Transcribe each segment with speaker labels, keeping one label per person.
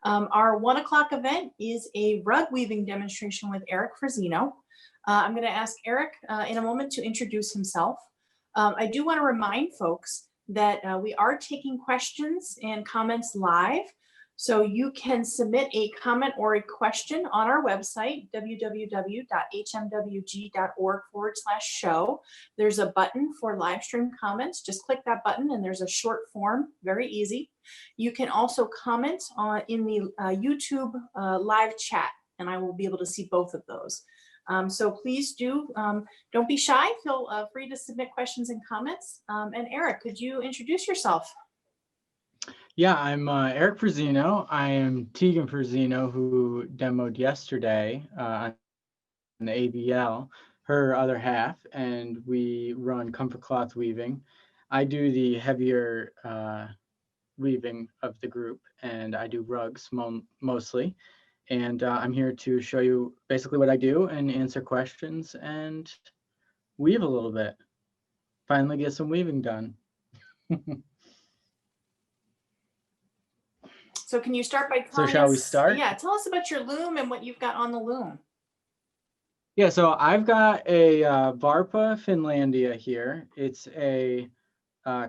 Speaker 1: Our 1 o'clock event is a rug weaving demonstration with Eric Frisino. I'm going to ask Eric in a moment to introduce himself. I do want to remind folks that we are taking questions and comments live. So you can submit a comment or a question on our website, www.hmwg.org/show. There's a button for live stream comments. Just click that button and there's a short form, very easy. You can also comment in the YouTube live chat, and I will be able to see both of those. So please don't be shy. Feel free to submit questions and comments. And Eric, could you introduce yourself?
Speaker 2: Yeah, I'm Eric Frisino. I am Tegan Frisino, who demoed yesterday on the ABL, her other half, and we run comfort cloth weaving. I do the heavier weaving of the group, and I do rugs mostly. And I'm here to show you basically what I do and answer questions and weave a little bit. Finally get some weaving done.
Speaker 1: So can you start by telling us?
Speaker 2: So shall we start?
Speaker 1: Yeah, tell us about your loom and what you've got on the loom.
Speaker 2: Yeah, so I've got a Varpa Finlandia here. It's a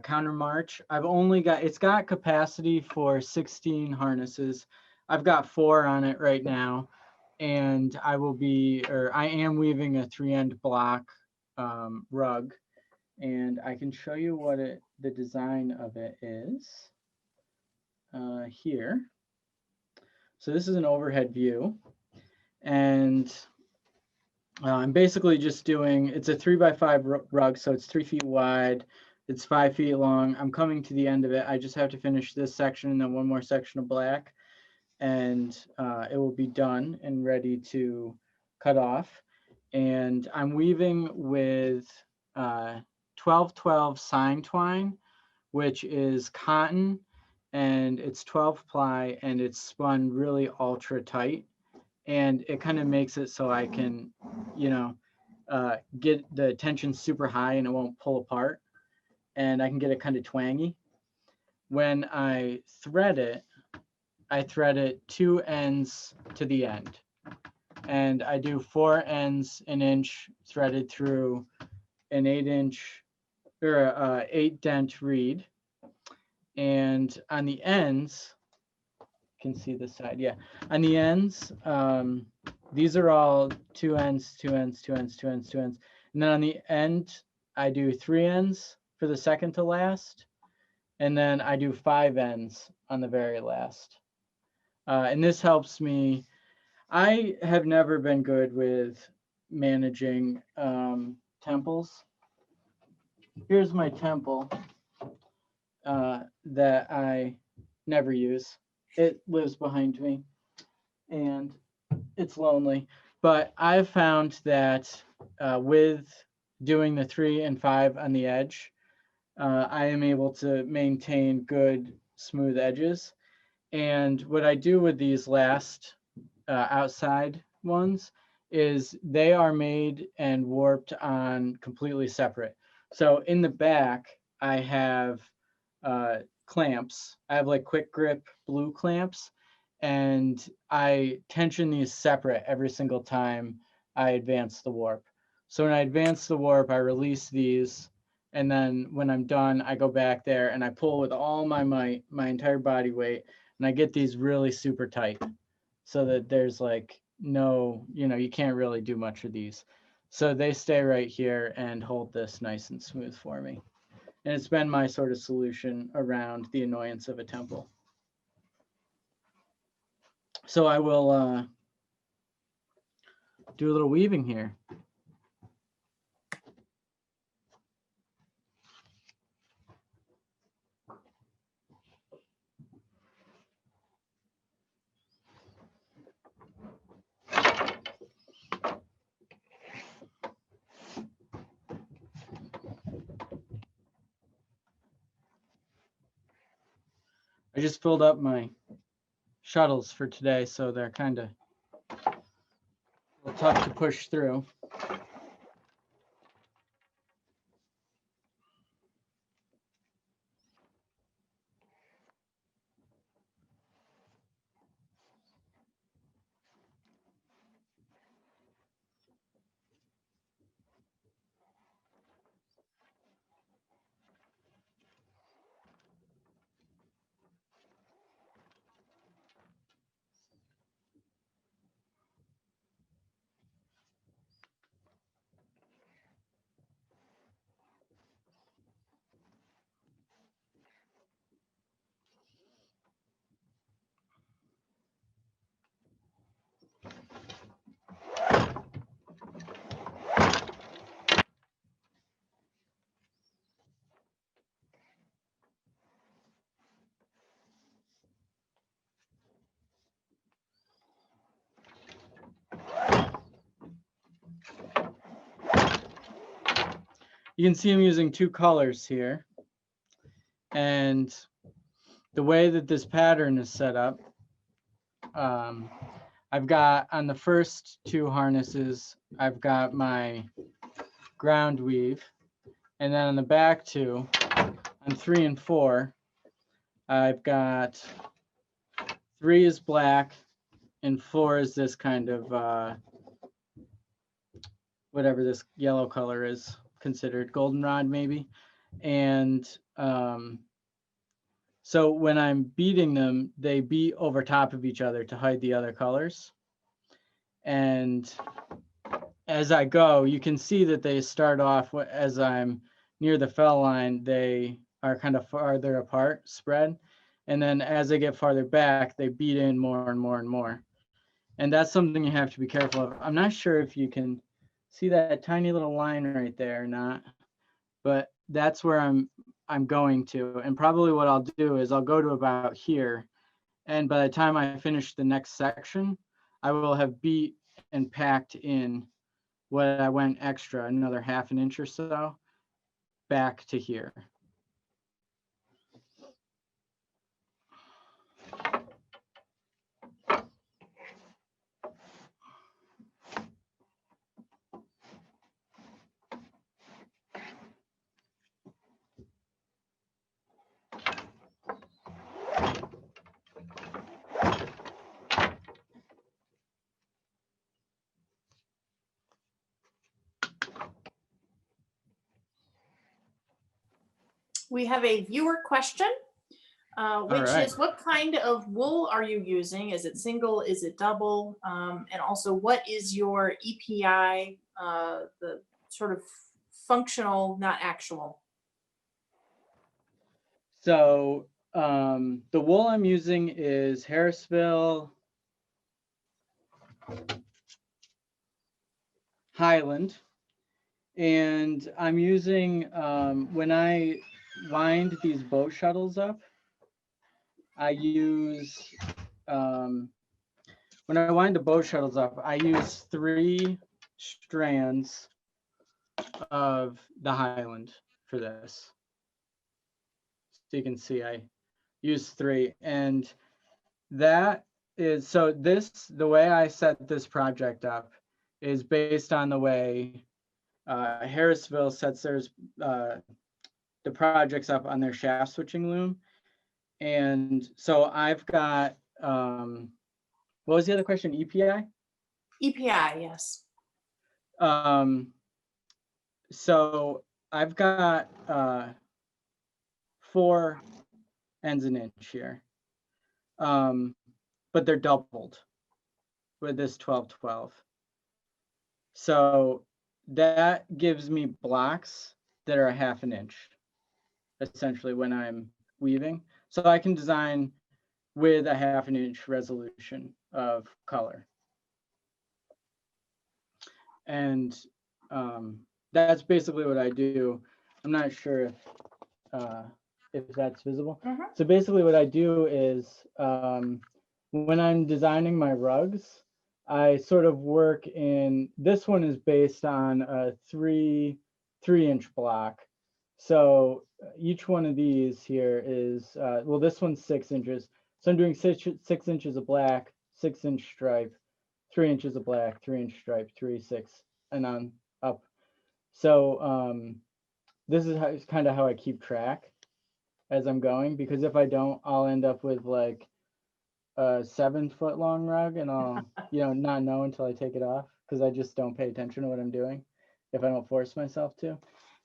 Speaker 2: counter march. It's got capacity for 16 harnesses. I've got 4 on it right now, and I am weaving a 3-end block rug, and I can show you what the design of it is here. So this is an overhead view, and I'm basically just doing, it's a 3x5 rug, so it's 3 feet wide, it's 5 feet long. I'm coming to the end of it. I just have to finish this section and then one more section of black, and it will be done and ready to cut off. And I'm weaving with 12-12 sign twine, which is cotton, and it's 12 ply, and it's spun really ultra tight, and it kind of makes it so I can, get the tension super high and it won't pull apart, and I can get it kind of twangy. When I thread it 2 ends to the end, and I do 4 ends an inch threaded through an 8-inch or 8 dent reed. And on the ends, you can see this side, yeah. On the ends, these are all 2 ends, 2 ends, 2 ends, 2 ends, 2 ends. And then on the end, I do 3 ends for the second to last. And then I do 5 ends on the very last. And this helps me. I have never been good with managing temples. Here's my temple that I never use. It lives behind me and it's lonely. But I've found that with doing the 3 and 5 on the edge, I am able to maintain good smooth edges. And what I do with these last outside ones is they are made and warped on completely separate. So in the back, I have clamps. I have like quick grip blue clamps, and I tension these separate every single time I advance the warp. So when I advance the warp, I release these, and then when I'm done, I go back there and I pull with all my might, my entire body weight, and I get these really super tight so that there's like no, you can't really do much of these. So they stay right here and hold this nice and smooth for me. And it's been my sort of solution around the annoyance of a temple. So I will do a little weaving here. I just filled up my shuttles for today, so they're kind of tough to push through. you can see I'm using 2 colors here. And the way that this pattern is set up, I've got on the first 2 harnesses, I've got my ground weave. And then on the back 2, on 3 and 4, I've got 3 is black and 4 is this kind of, whatever this yellow color is considered, goldenrod maybe. And so when I'm beating them, they beat over top of each other to hide the other colors. And as I go, you can see that they start off as I'm near the fell line, they are kind of farther apart, spread. And then as they get farther back, they beat in more and more and more. And that's something you have to be careful of. I'm not sure if you can see that tiny little line right there or not, but that's where I'm going to. And probably what I'll do is I'll go to about here. And by the time I finish the next section, I will have beat and packed in what I went extra, another ½ an inch or so, back to here.
Speaker 1: We have a viewer question, which
Speaker 2: right.
Speaker 1: is, what kind of wool are you using? Is it single? Is it double? And also, what is your EPI, the sort of functional, not actual?
Speaker 2: So the wool I'm using is Harrisville Highland. And I'm using, when I wind these boat shuttles up, I use, when I wind the boat shuttles up, I use 3 strands of the Highland for this. So you can see I use 3. And that is, so this, the way I set this project up is based on the way Harrisville sets theirs, the projects up on their shaft switching loom. And so I've got, what was the other question? EPI?
Speaker 1: EPI, yes.
Speaker 2: So I've got 4 ends an inch here, but they're doubled with this 12-12. So that gives me blocks that are ½ an inch, essentially, when I'm weaving. So I can design with a ½ an inch resolution of color. And that's basically what I do. I'm not sure if that's visible. So basically what I do is when I'm designing my rugs, I sort of work in, this one is based on a 3-inch block. So each one of these here is, well, this one's 6 inches. So I'm doing 6 inches of black, 6-inch stripe, 3 inches of black, 3-inch stripe, 3, 6, and on up. So this is kind of how I keep track as I'm going, because if I don't, I'll end up with like a 7-foot long rug, and I'll not know until I take it off, because I just don't pay attention to what I'm doing if I don't force myself to.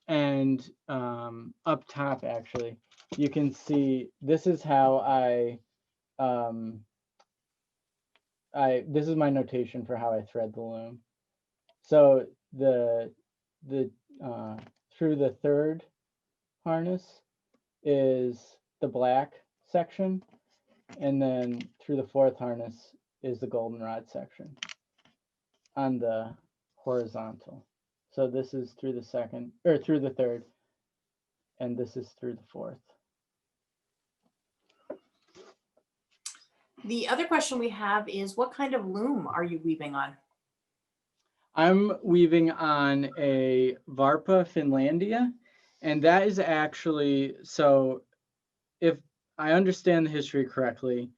Speaker 2: And up top, actually, you can see this is how this is my notation for how I thread the loom. So the through the 3rd harness is the black section, and then through the 4th harness is the goldenrod section on the horizontal. So this is through the 2nd, or through the 3rd, and this is through the 4th.
Speaker 1: The other question we have is, what kind of loom are you weaving on?
Speaker 2: I'm weaving on a Varpa Finlandia, and that is actually, so if I understand the history correctly,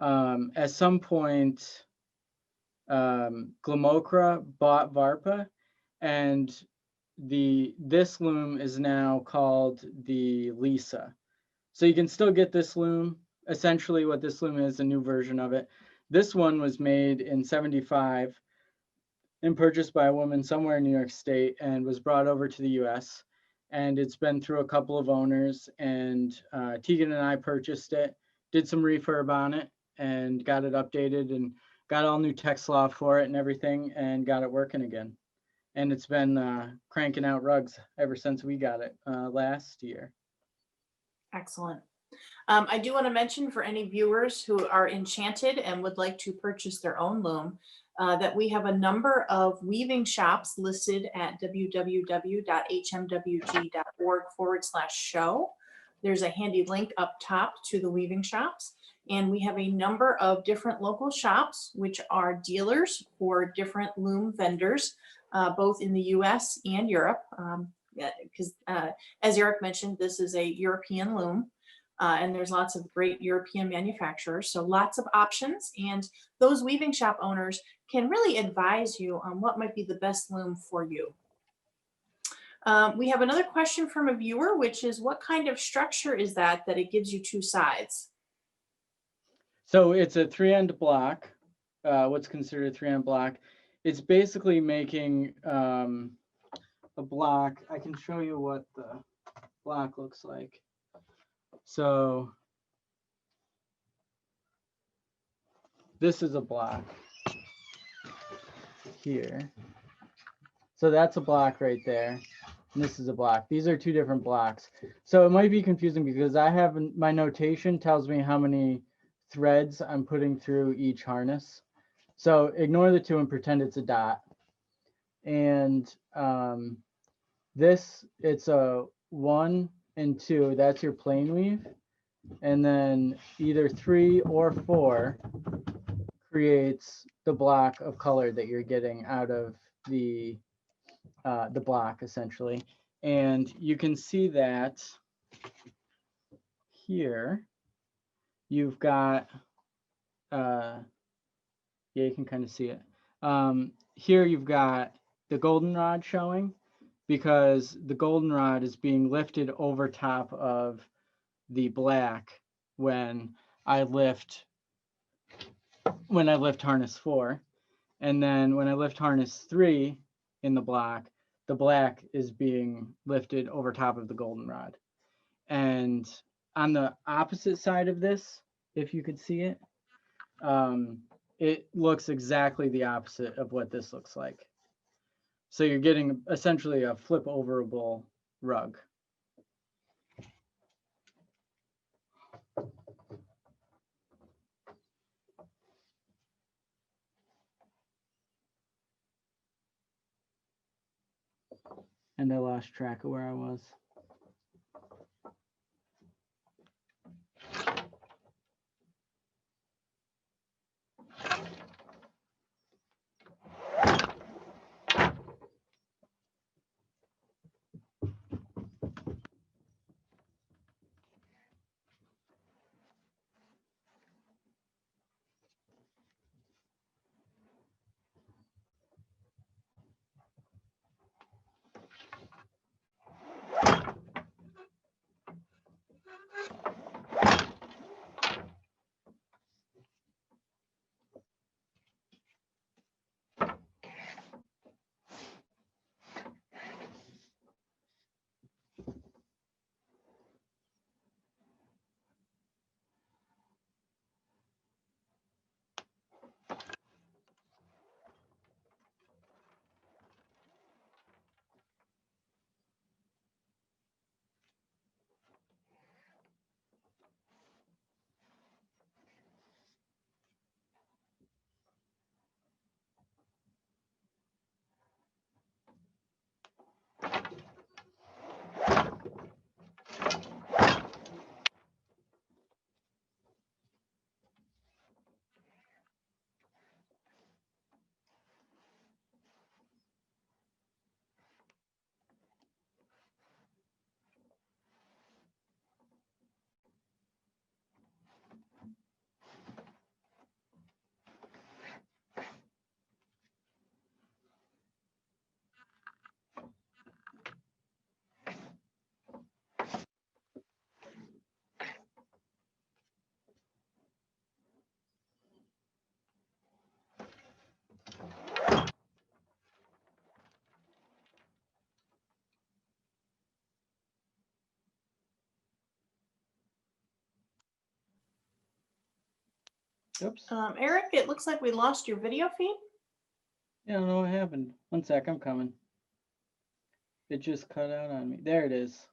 Speaker 2: at some point, Glamokra bought Varpa, and this loom is now called the Lisa. So you can still get this loom. Essentially what this loom is, a new version of it. This one was made in 75 and purchased by a woman somewhere in New York State and was brought over to the US. And it's been through a couple of owners, and Tegan and I purchased it, did some refurb on it, and got it updated and got all new text law for it and everything, and got it working again. And it's been cranking out rugs ever since we got it last year.
Speaker 1: Excellent. I do want to mention for any viewers who are enchanted and would like to purchase their own loom, that we have a number of weaving shops listed at www.hmwg.org/show. There's a handy link up top to the weaving shops. And we have a number of different local shops, which are dealers for different loom vendors, both in the US and Europe. Because as Eric mentioned, this is a European loom. And there's lots of great European manufacturers, so lots of options. And those weaving shop owners can really advise you on what might be the best loom for you. We have another question from a viewer, which is, what kind of structure is that it gives you two sides?
Speaker 2: So it's a 3-end block, what's considered a 3-end block. It's basically making a block. I can show you what the block looks like. So this is a block here. So that's a block right there. And this is a block. These are two different blocks. So it might be confusing because I have my notation tells me how many threads I'm putting through each harness. So ignore the 2 and pretend it's a dot. And this, it's a 1 and 2. That's your plain weave. And then either 3 or 4 creates the block of color that you're getting out of the block, essentially. And you can see that here you've got, yeah, you can kind of see it. Here you've got the goldenrod showing, because the goldenrod is being lifted over top of the black when I lift harness 4. And then when I lift harness 3 in the black is being lifted over top of the goldenrod. And on the opposite side of this, if you could see it, it looks exactly the opposite of what this looks like. So you're getting essentially a flip overable rug. And I lost track of where I was. Oops.
Speaker 1: Eric, it looks like we lost your video feed.
Speaker 2: I don't know what happened. One sec, I'm coming. It just cut out on me. There it is.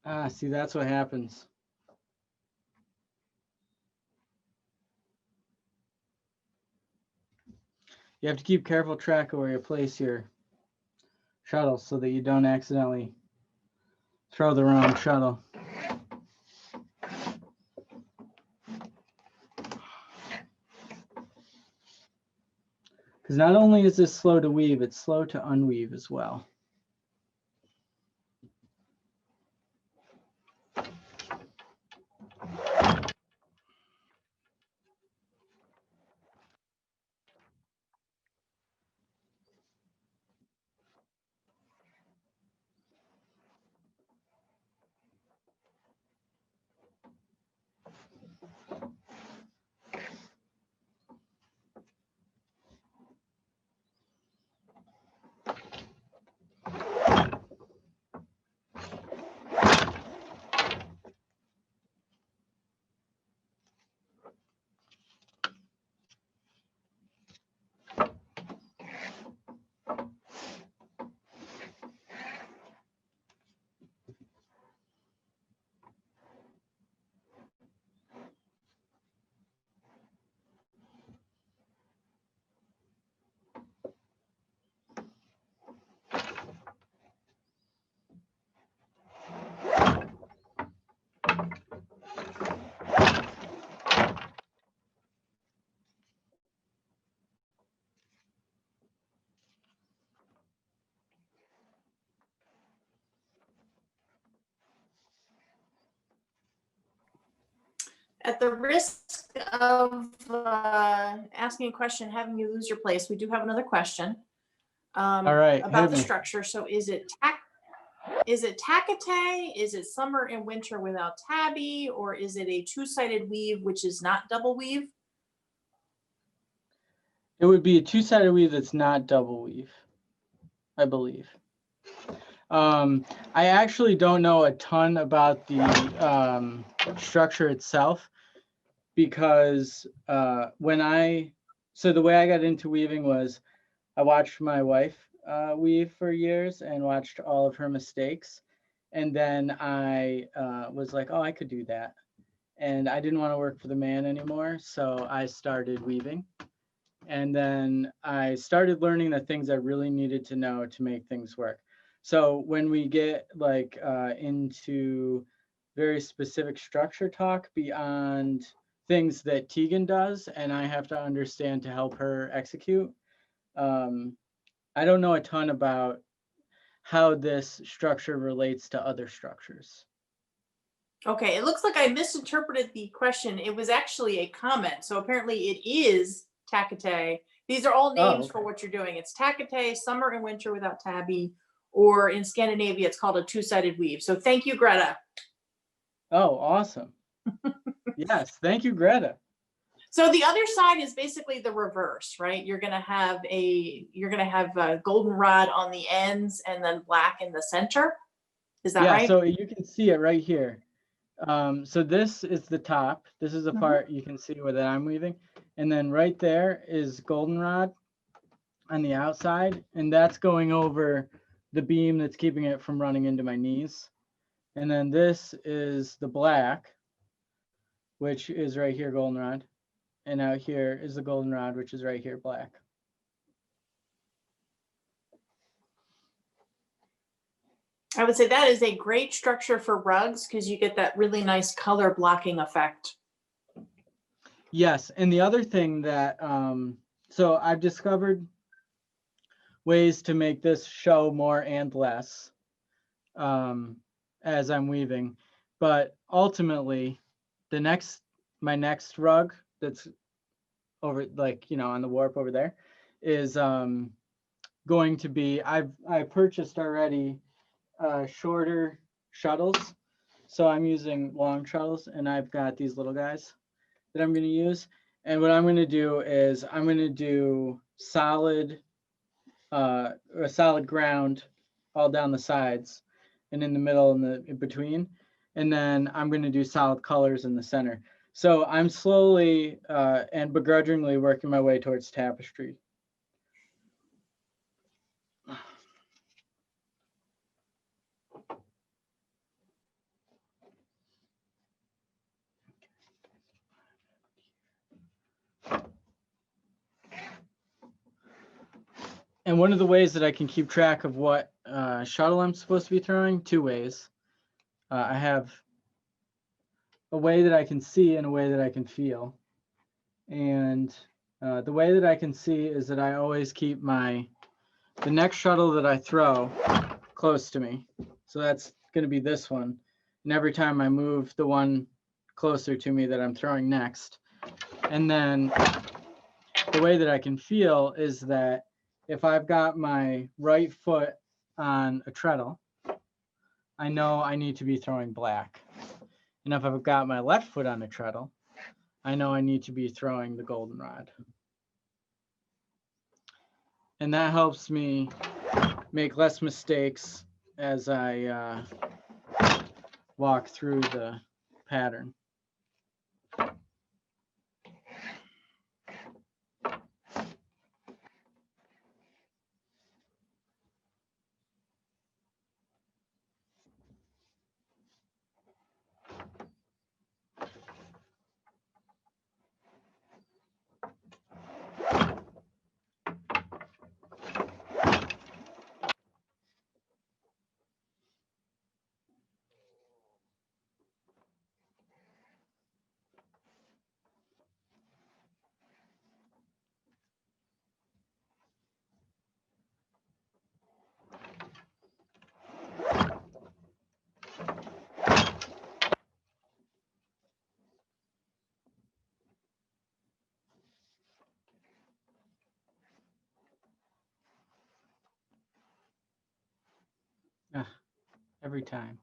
Speaker 2: Ah, see, that's what happens. You have to keep careful track of where you place your shuttle so that you don't accidentally throw the wrong shuttle. Because not only is this slow to weave, it's slow to unweave as well.
Speaker 1: At the risk of asking a question, having you lose your place, we do have another question
Speaker 2: All right,
Speaker 1: about the
Speaker 2: hit me.
Speaker 1: structure. So is it tackete? Is it summer and winter without tabby? Or is it a two-sided weave, which is not double weave?
Speaker 2: It would be a two-sided weave that's not double weave, I believe. I actually don't know a ton about the structure itself because so the way I got into weaving was I watched my wife weave for years and watched all of her mistakes. And then I was like, oh, I could do that. And I didn't want to work for the man anymore. So I started weaving. And then I started learning the things I really needed to know to make things work. So when we get like into very specific structure talk beyond things that Tegan does and I have to understand to help her execute, I don't know a ton about how this structure relates to other structures.
Speaker 1: Okay, it looks like I misinterpreted the question. It was actually a comment. So apparently it is tackete. These are all names for what you're doing. It's tackete, summer and winter without tabby, or in Scandinavia, it's called a two-sided weave. So thank you, Greta.
Speaker 2: Oh, awesome. Yes, thank you, Greta.
Speaker 1: So the other side is basically the reverse, right? You're gonna have a goldenrod on the ends and then black in the center. Is that right?
Speaker 2: Yeah, so you can see it right here. So this is the top. This is the part you can see where that I'm weaving. And then right there is goldenrod on the outside, and that's going over the beam that's keeping it from running into my knees. And then this is the black, which is right here, goldenrod. And out here is the goldenrod, which is right here, black.
Speaker 1: I would say that is a great structure for rugs because you get that really nice color blocking effect.
Speaker 2: Yes, and the other thing that, so I've discovered ways to make this show more and less as I'm weaving, but ultimately, my next rug that's over, like, you know, on the warp over there is going to be, I purchased already shorter shuttles. So I'm using long shuttles, and I've got these little guys that I'm going to use. And what I'm going to do is I'm going to do a solid ground all down the sides and in the middle and in between. And then I'm going to do solid colors in the center. So I'm slowly and begrudgingly working my way towards tapestry. And one of the ways that I can keep track of what shuttle I'm supposed to be throwing, two ways. I have a way that I can see and a way that I can feel. And the way that I can see is that I always keep the next shuttle that I throw close to me. So that's going to be this one. And every time I move the one closer to me that I'm throwing next. And then the way that I can feel is that if I've got my right foot on a treadle, I know I need to be throwing black. And if I've got my left foot on a treadle, I know I need to be throwing the goldenrod. And that helps me make less mistakes as I walk through the pattern. Every time.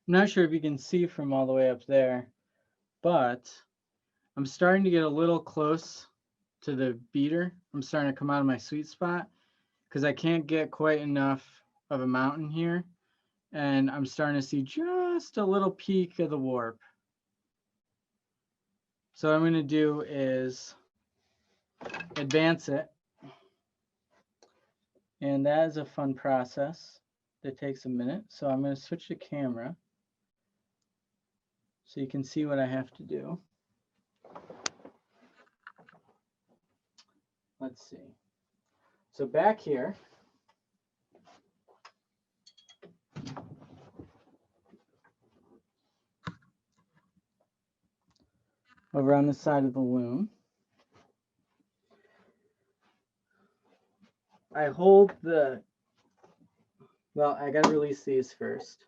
Speaker 2: I'm not sure if you can see from all the way up there, but I'm starting to get a little close to the beater. I'm starting to come out of my sweet spot because I can't get quite enough of a mountain here. And I'm starting to see just a little peak of the warp. So what I'm going to do is advance it. And that is a fun process that takes a minute. So I'm going to switch the camera so you can see what I have to do. let's see. So back here, over on the side of the loom, I hold the, well, I gotta release these first.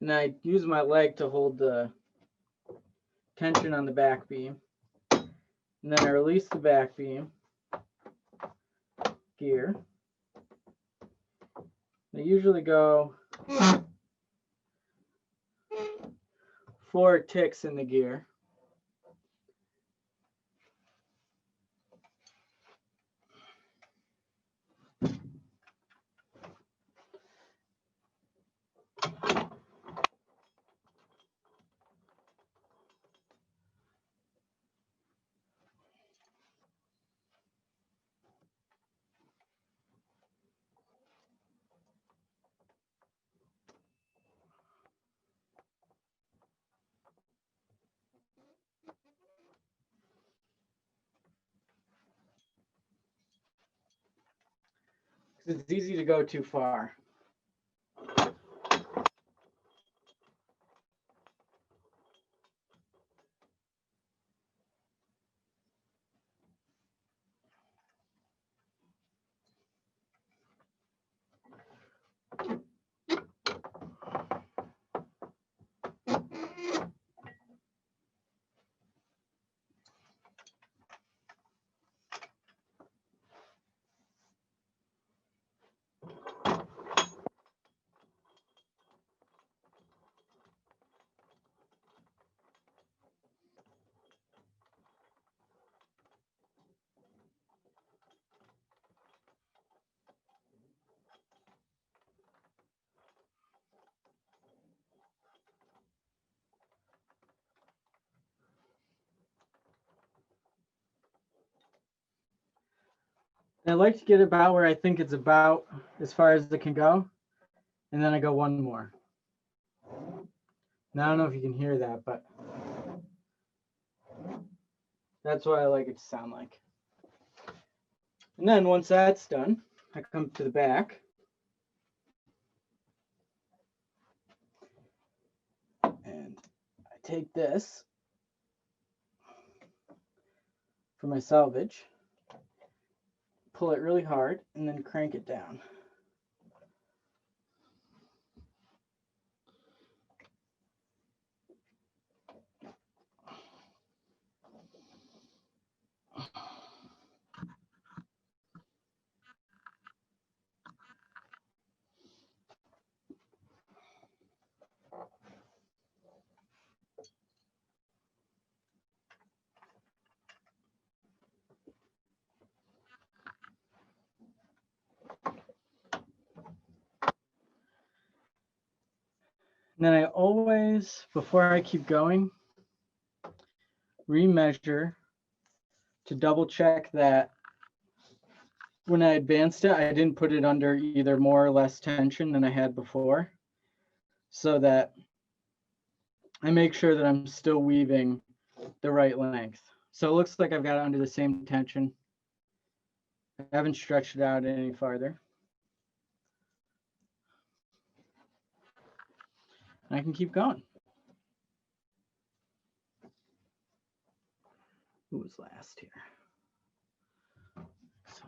Speaker 2: And I use my leg to hold the tension on the back beam. And then I release the back beam gear. I usually go 4 ticks in the gear. It's easy to go too far. I like to get about where I think it's about as far as it can go. And then I go one more. Now I don't know if you can hear that, but that's what I like it to sound like. And then once that's done, I come to the back. And I take this for my salvage, pull it really hard, and then crank it down. And then I always, before I keep going, remeasure to double check that when I advanced it, I didn't put it under either more or less tension than I had before, so that I make sure that I'm still weaving the right length. So it looks like I've got it under the same tension. I haven't stretched it out any farther. I can keep going. Who was last here? So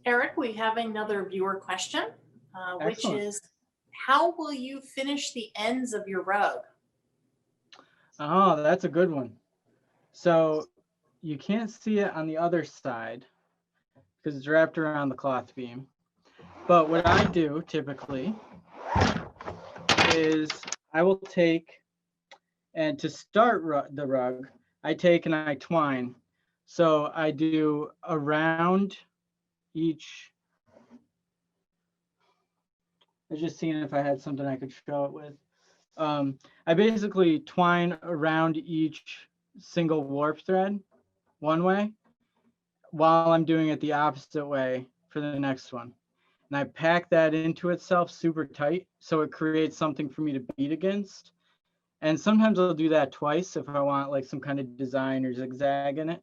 Speaker 1: Eric, we have another viewer question, which
Speaker 2: Excellent.
Speaker 1: is, how will you finish the ends of your rug?
Speaker 2: Oh, that's a good one. So you can't see it on the other side because it's wrapped around the cloth beam. But what I do typically is I will take, and to start the rug, I take and I twine. So I do around each. I was just seeing if I had something I could show it with. I basically twine around each single warp thread one way while I'm doing it the opposite way for the next one. And I pack that into itself super tight so it creates something for me to beat against. And sometimes I'll do that twice if I want like some kind of design or zigzag in it.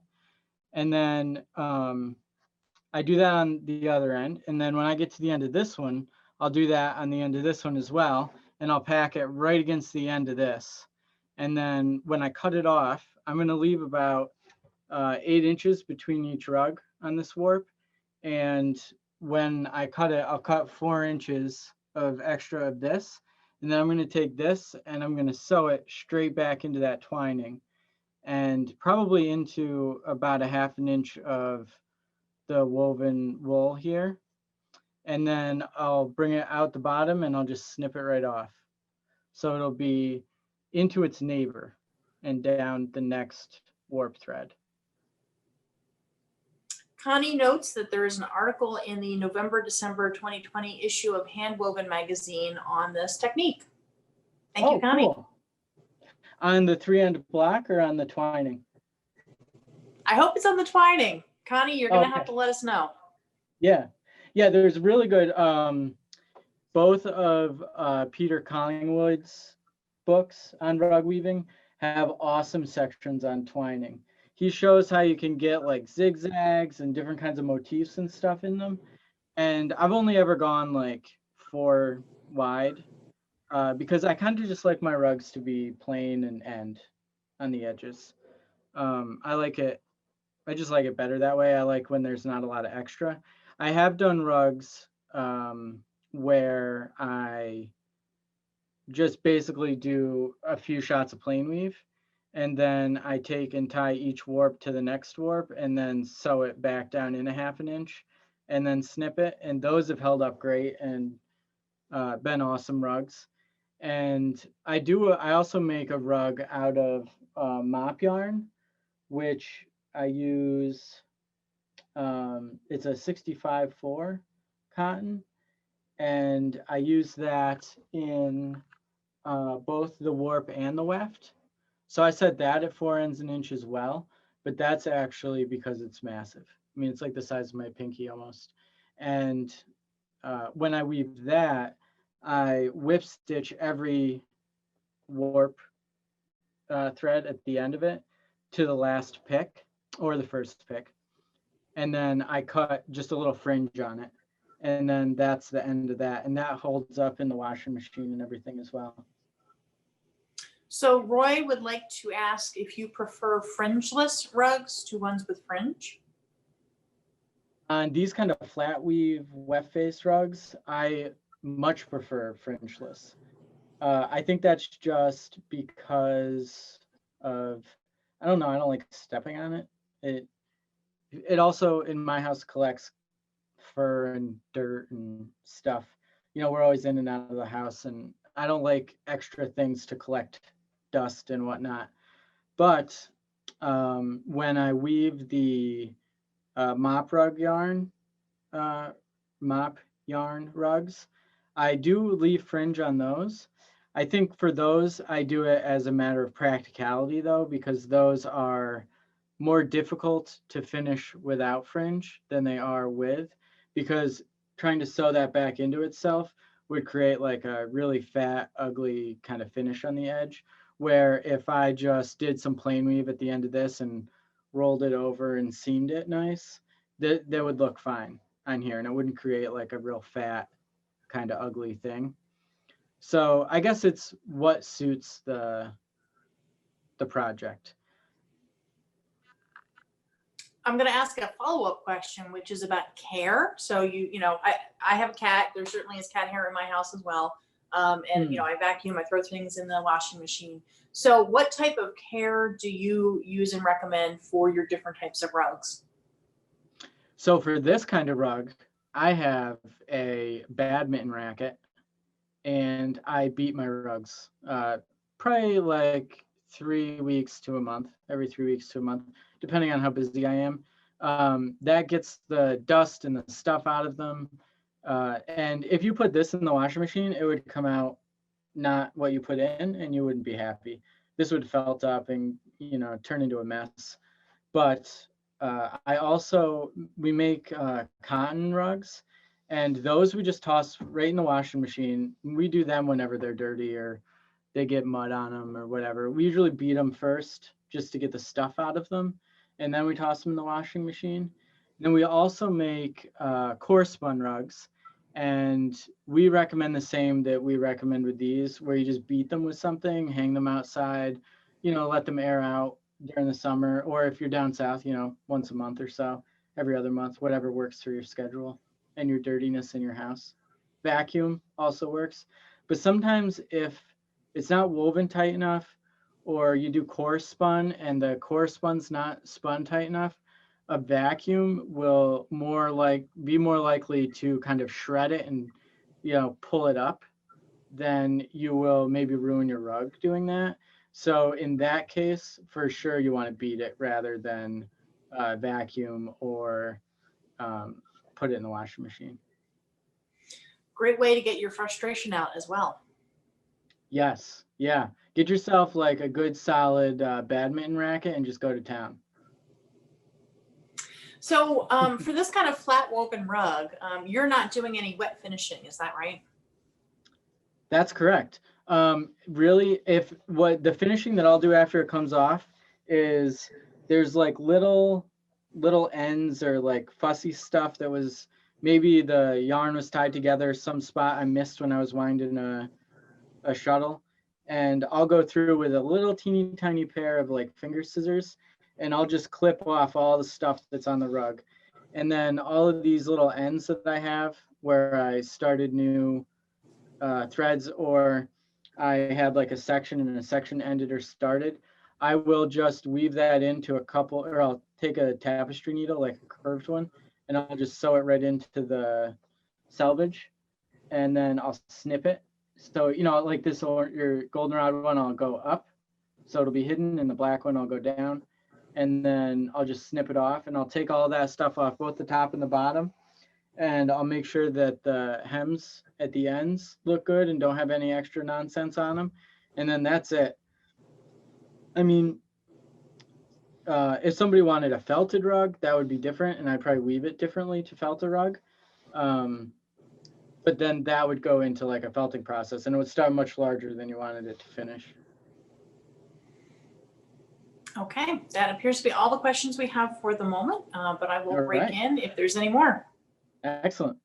Speaker 2: And then I do that on the other end. And then when I get to the end of this one, I'll do that on the end of this one as well. And I'll pack it right against the end of this. And then when I cut it off, I'm going to leave about 8 inches between each rug on this warp. And when I cut it, I'll cut 4 inches of extra of this. And then I'm going to take this and I'm going to sew it straight back into that twining and probably into about a 1/2 inch of the woven wool here. And then I'll bring it out the bottom and I'll just snip it right off. So it'll be into its neighbor and down the next warp thread.
Speaker 1: Connie notes that there is an article in the November-December 2020 issue of Handwoven magazine on this technique. Thank you, Connie.
Speaker 2: Cool. On the 3-end block or on the twining?
Speaker 1: I hope it's on the twining. Connie, you're going to have to let us know.
Speaker 2: Yeah. Yeah, there's really good, both of Peter Collingwood's books on rug weaving have awesome sections on twining. He shows how you can get like zigzags and different kinds of motifs and stuff in them. And I've only ever gone like 4 wide because I kind of just like my rugs to be plain and end on the edges. I like it. I just like it better that way. I like when there's not a lot of extra. I have done rugs where I just basically do a few shots of plain weave and then I take and tie each warp to the next warp and then sew it back down in a 1/2 inch and then snip it. And those have held up great and been awesome rugs. And I also make a rug out of mop yarn, which I use, it's a 65-4 cotton. And I use that in both the warp and the weft. So I set that at 4 ends an inch as well, but that's actually because it's massive. I mean, it's like the size of my pinky almost. And when I weave that, I whip stitch every warp thread at the end of it to the last pick or the first pick. And then I cut just a little fringe on it. And then that's the end of that. And that holds up in the washing machine and everything as well.
Speaker 1: So Roy would like to ask if you prefer fringeless rugs to ones with fringe.
Speaker 2: On these kind of flat weave weft face rugs, I much prefer fringeless. I think that's just because of, I don't know, I don't like stepping on it. It also in my house collects fur and dirt and stuff. You know, we're always in and out of the house and I don't like extra things to collect dust and whatnot. But when I weave the mop yarn rugs, I do leave fringe on those. I think for those, I do it as a matter of practicality though, because those are more difficult to finish without fringe than they are with, because trying to sew that back into itself would create like a really fat, ugly kind of finish on the edge. Where if I just did some plain weave at the end of this and rolled it over and seamed it nice, that would look fine on here and it wouldn't create like a real fat kind of ugly thing. So I guess it's what suits the project.
Speaker 1: I'm going to ask a follow-up question, which is about care. So I have a cat. There certainly is cat hair in my house as well. And I vacuum, I throw things in the washing machine. So what type of care do you use and recommend for your different types of rugs?
Speaker 2: So for this kind of rug, I have a badminton racket and I beat my rugs probably like 3 weeks to a month, every 3 weeks to a month, depending on how busy I am. That gets the dust and the stuff out of them. And if you put this in the washing machine, it would come out not what you put in, and you wouldn't be happy. This would felt up and turn into a mess. But we make cotton rugs, and those we just toss right in the washing machine. We do them whenever they're dirty or they get mud on them or whatever. We usually beat them first just to get the stuff out of them, and then we toss them in the washing machine. And then we also make core spun rugs, and we recommend the same that we recommend with these, where you just beat them with something, hang them outside, let them air out during the summer, or if you're down south, once a month or so, every other month, whatever works for your schedule and your dirtiness in your house. Vacuum also works, but sometimes if it's not woven tight enough, or you do core spun and the core spun's not spun tight enough, a vacuum will be more likely to kind of shred it and pull it up than you will maybe ruin your rug doing that. So in that case, for sure, you want to beat it rather than vacuum or put it in the washing machine.
Speaker 1: Great way to get your frustration out as well.
Speaker 2: Yes. Yeah. Get yourself like a good solid badminton racket and just go to town.
Speaker 1: So for this kind of flat woven rug, you're not doing any wet finishing, is that right?
Speaker 2: That's correct. Really, if what the finishing that I'll do after it comes off is there's like little ends or like fussy stuff that was maybe the yarn was tied together, some spot I missed when I was winding a shuttle. And I'll go through with a little teeny tiny pair of like finger scissors, and I'll just clip off all the stuff that's on the rug. And then all of these little ends that I have where I started new threads, or I had like a section and a section ended or started, I will just weave that into a couple, or I'll take a tapestry needle, like a curved one, and I'll just sew it right into the selvage, and then I'll snip it. So, like this, or your goldenrod one, I'll go up, so it'll be hidden, and the black one, I'll go down, and then I'll just snip it off, and I'll take all that stuff off, both the top and the bottom, and I'll make sure that the hems at the ends look good and don't have any extra nonsense on them. And then that's it. I mean, if somebody wanted a felted rug, that would be different, and I'd probably weave it differently to felt a rug. But then that would go into like a felting process, and it would start much larger than you wanted it to finish.
Speaker 1: Okay, that appears to be all the questions we have for the moment, but I will break in if there's any more.
Speaker 2: Excellent.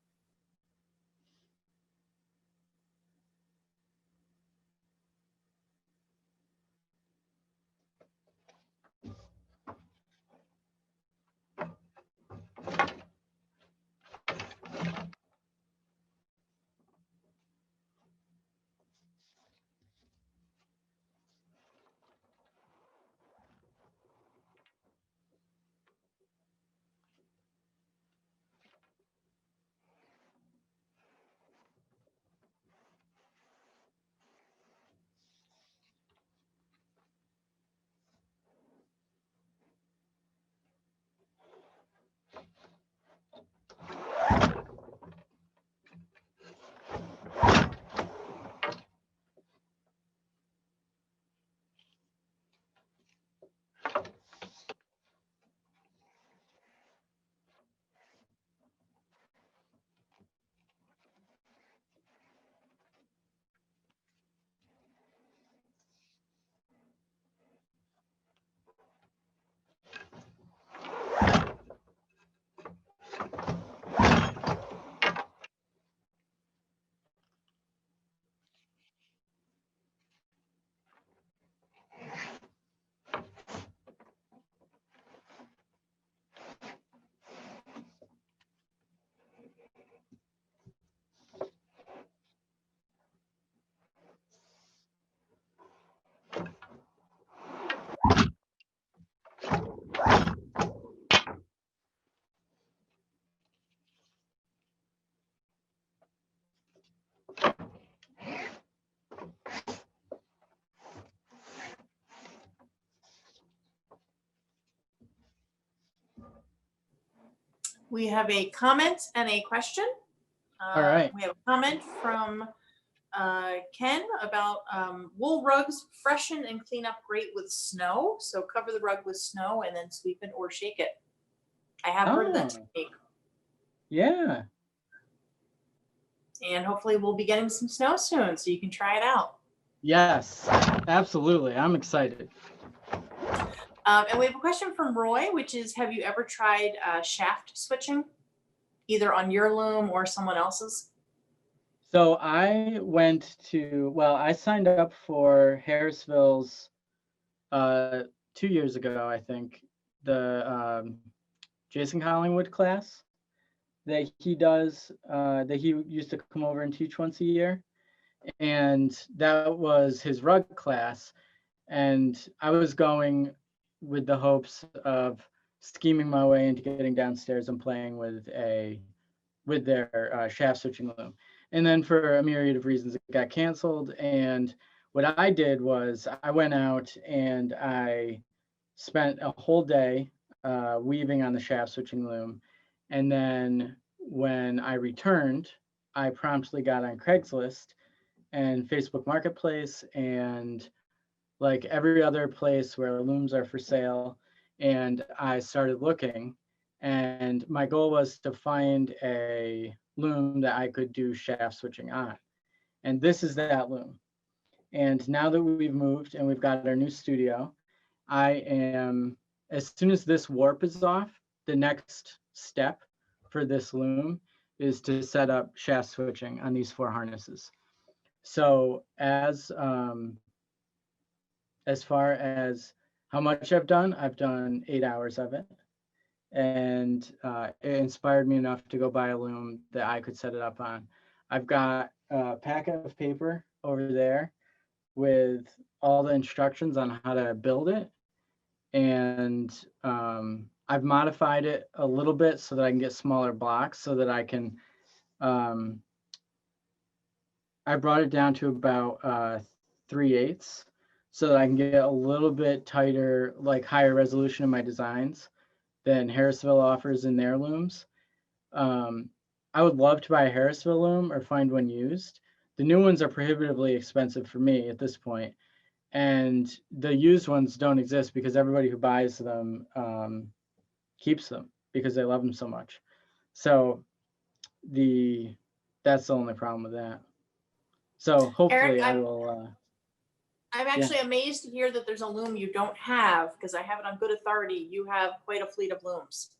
Speaker 1: We have a comment and a question.
Speaker 2: All right.
Speaker 1: We have a comment from Ken about wool rugs freshen and clean up great with snow. So cover the rug with snow and then sweep it or shake it. I have heard of that technique.
Speaker 2: Yeah.
Speaker 1: And hopefully we'll be getting some snow soon so you can try it out.
Speaker 2: Yes, absolutely. I'm excited.
Speaker 1: And we have a question from Roy, which is, have you ever tried shaft switching, either on your loom or someone else's?
Speaker 2: So I I signed up for Harrisville's 2 years ago, I think, the Jason Collingwood class that he does, that he used to come over and teach once a year. And that was his rug class. And I was going with the hopes of scheming my way into getting downstairs and playing with their shaft switching loom. And then for a myriad of reasons, it got canceled. And what I did was I went out and I spent a whole day weaving on the shaft switching loom. And then when I returned, I promptly got on Craigslist and Facebook Marketplace and like every other place where looms are for sale. And I started looking, and my goal was to find a loom that I could do shaft switching on. And this is that loom. And now that we've moved and we've got our new studio, as soon as this warp is off, the next step for this loom is to set up shaft switching on these 4 harnesses. So as far as how much I've done 8 hours of it. And it inspired me enough to go buy a loom that I could set it up on. I've got a packet of paper over there with all the instructions on how to build it. And I've modified it a little bit so that I can get smaller blocks so that I can, I brought it down to about 3/8 so that I can get a little bit tighter, like higher resolution in my designs than Harrisville offers in their looms. I would love to buy a Harrisville loom or find one used. The new ones are prohibitively expensive for me at this point, and the used ones don't exist because everybody who buys them keeps them because they love them so much. So that's the only problem with that. So hopefully
Speaker 1: Eric,
Speaker 2: I will.
Speaker 1: I'm actually amazed to hear that there's a loom you don't have, because I have it on good authority. You have quite a fleet of looms.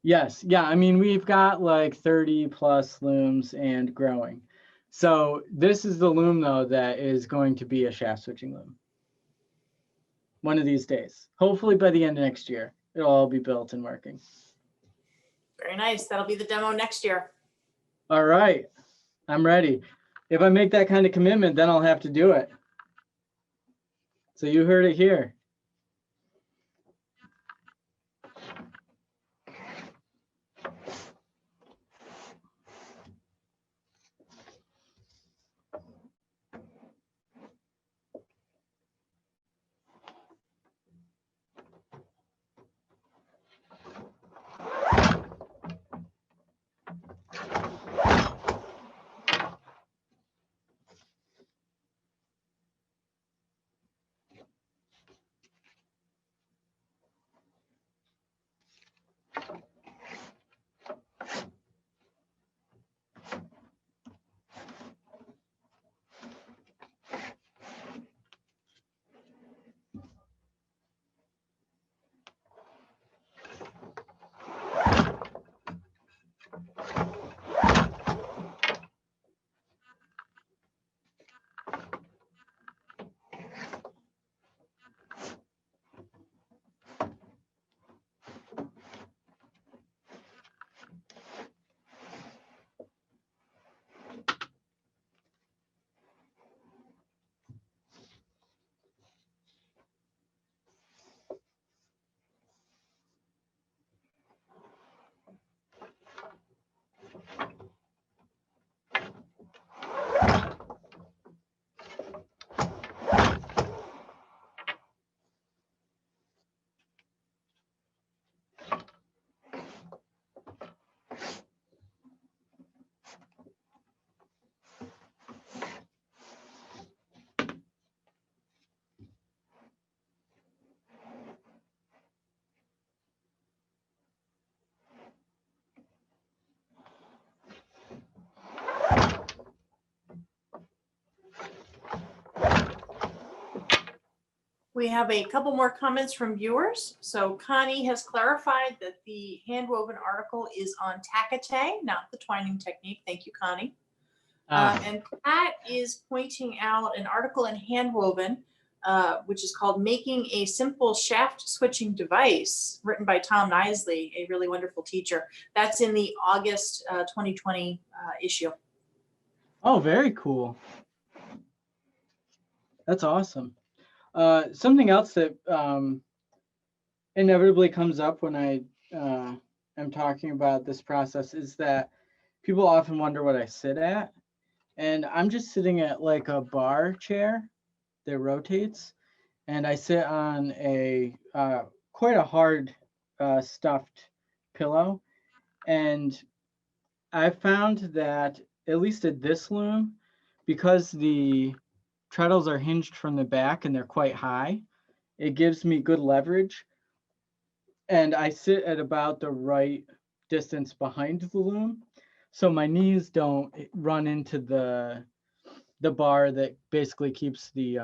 Speaker 2: Yes. Yeah. I mean, we've got like 30 plus looms and growing. So this is the loom, though, that is going to be a shaft switching loom. One of these days. Hopefully by the end of next year, it'll all be built and working.
Speaker 1: Very nice. That'll be the demo next year.
Speaker 2: All right. I'm ready. If I make that kind of commitment, then I'll have to do it. So you heard it here.
Speaker 1: We have a couple more comments from viewers. So Connie has clarified that the handwoven article is on tacketay, not the twining technique. Thank you, Connie. And Pat is pointing out an article in handwoven, which is called Making a Simple Shaft Switching Device, written by Tom Nisley, a really wonderful teacher. That's in the August 2020 issue.
Speaker 2: Oh, very cool. That's awesome. Something else that inevitably comes up when I am talking about this process is that people often wonder what I sit at. And I'm just sitting at like a bar chair that rotates. And I sit on a quite a hard stuffed pillow. And I found that, at least at this loom, because the treadles are hinged from the back and they're quite high, it gives me good leverage. And I sit at about the right distance behind the loom, so my knees don't run into the bar that basically keeps the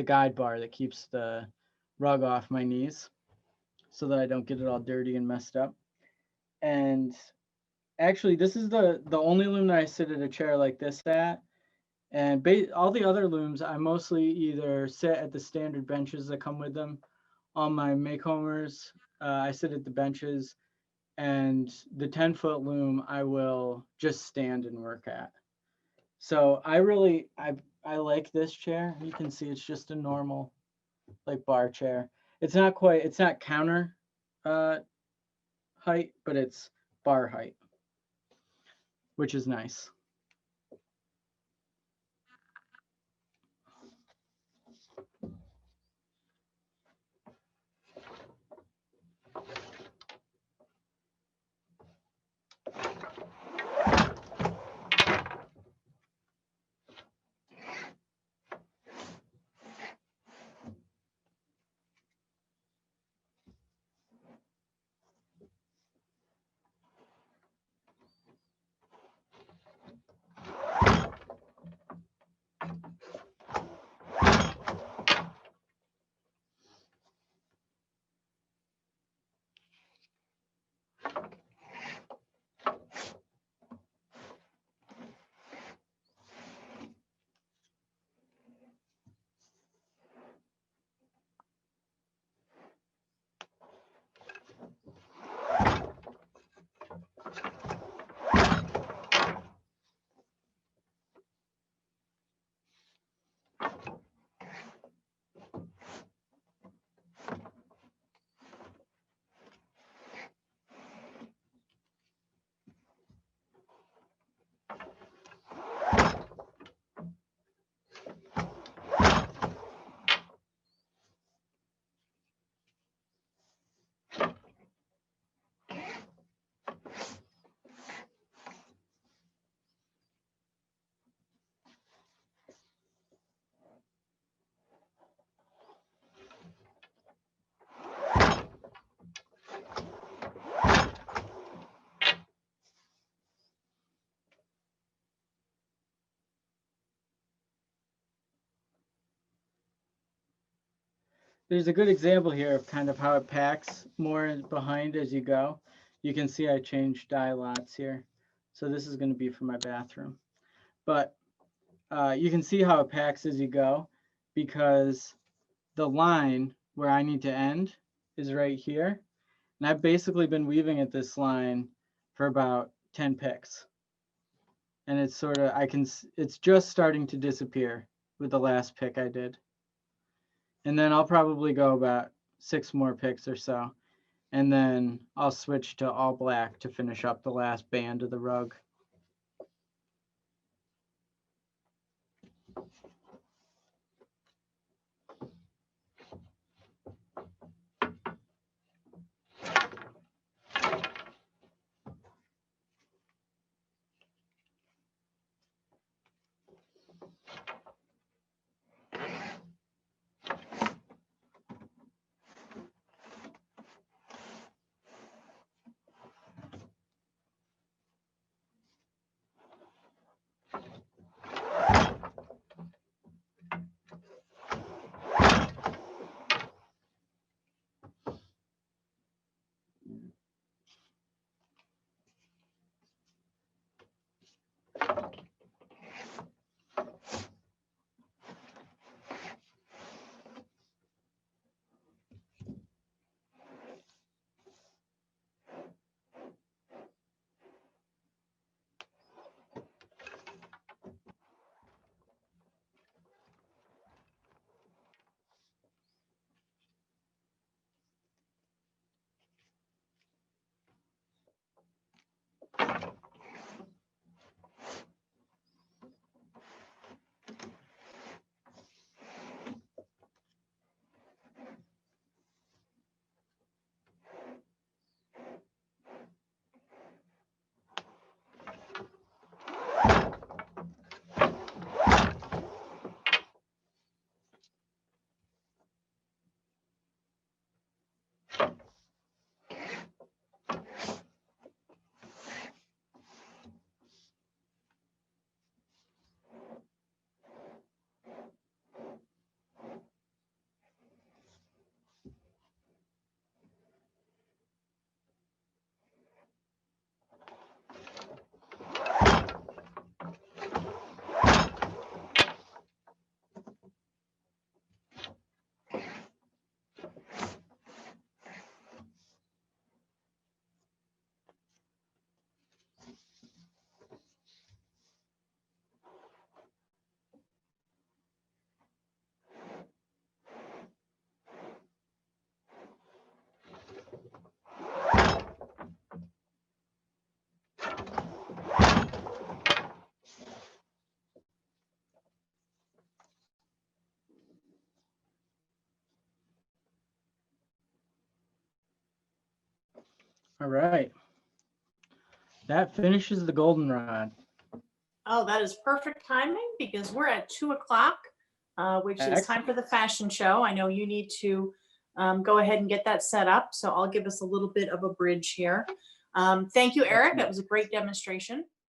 Speaker 2: guide bar that keeps the rug off my knees, so that I don't get it all dirty and messed up. And actually, this is the only loom that I sit at a chair like this at. And all the other looms, I mostly either sit at the standard benches that come with them. On my Maycombers, I sit at the benches, and the 10-foot loom I will just stand and work at. So I like this chair. You can see it's just a normal like bar chair. It's not counter height, but it's bar height, which is nice. There's a good example here of kind of how it packs more behind as you go. You can see I changed dye lots here. So this is going to be for my bathroom. But you can see how it packs as you go, because the line where I need to end is right here. And I've basically been weaving at this line for about 10 picks. And it's sort of, it's just starting to disappear with the last pick I did. And then I'll probably go about 6 more picks or so. And then I'll switch to all black to finish up the last band of the rug. All right. That finishes the goldenrod.
Speaker 1: Oh, that is perfect timing because we're at 2 o'clock, which is time for the fashion show. I know you need to go ahead and get that set up. So I'll give us a little bit of a bridge here. Thank you, Eric. That was a great demonstration.